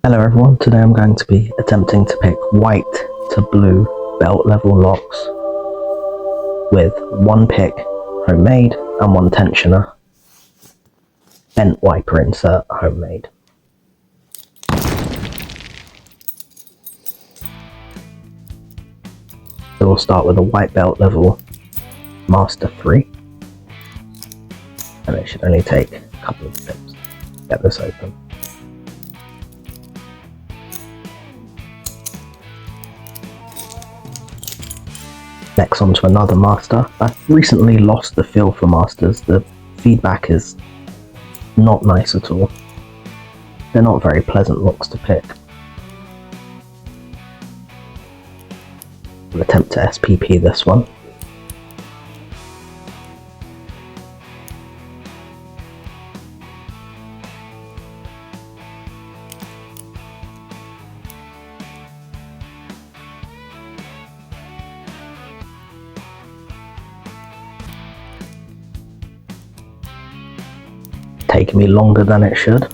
Hello everyone, today I'm going to be attempting to pick white to blue belt level locks with one pick homemade and one tensioner, bent wiper insert homemade. So we'll start with a white belt level master 3 and it should only take a couple of steps to get this open. Next on to another master. I've recently lost the feel for masters. The feedback is not nice at all. They're not very pleasant locks to pick. I'll attempt to SPP this one. Taking me longer than it should.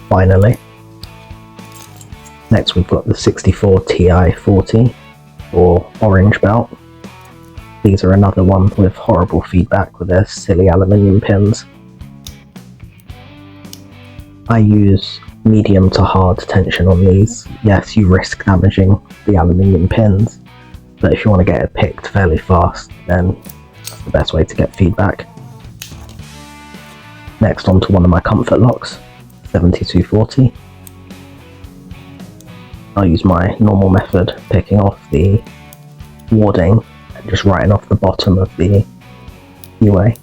Finally. Next we've got the 64 Ti-40 or orange belt. These are another one with horrible feedback with their silly aluminium pins. I use medium to hard tension on these. Yes, you risk damaging the aluminium pins, but if you want to get it picked fairly fast, then that's the best way to get feedback. Next on to one of my comfort locks. 7240. I'll use my normal method, picking off the warding and just writing off the bottom of the UA.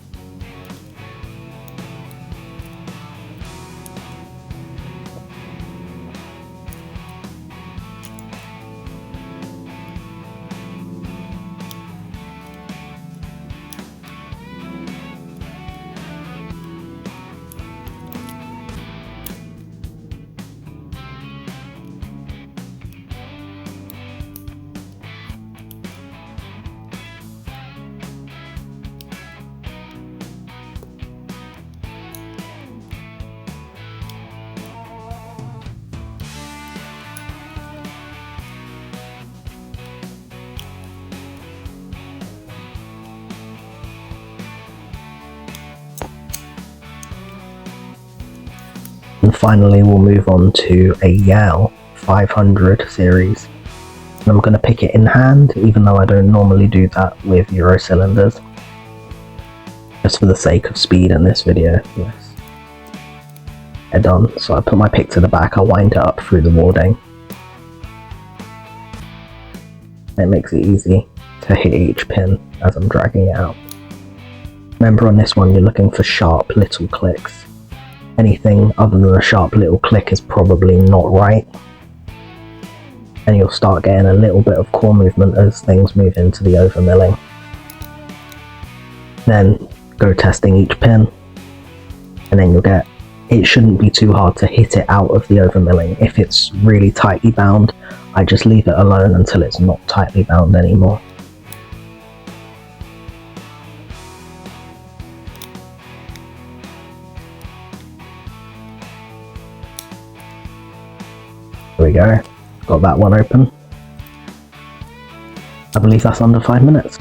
And finally we'll move on to a Yale 500 series. And I'm going to pick it in hand, even though I don't normally do that with Euro cylinders. Just for the sake of speed in this video. Yes. They're done. So I put my pick to the back, I wind it up through the warding. It makes it easy to hit each pin as I'm dragging it out. Remember, on this one you're looking for sharp little clicks. Anything other than a sharp little click is probably not right, and you'll start getting a little bit of core movement as things move into the overmilling. Then go testing each pin, and then you'll get, it shouldn't be too hard to hit it out of the overmilling. If it's really tightly bound, I just leave it alone until it's not tightly bound anymore. There we go, got that one open. I believe that's under 5 minutes.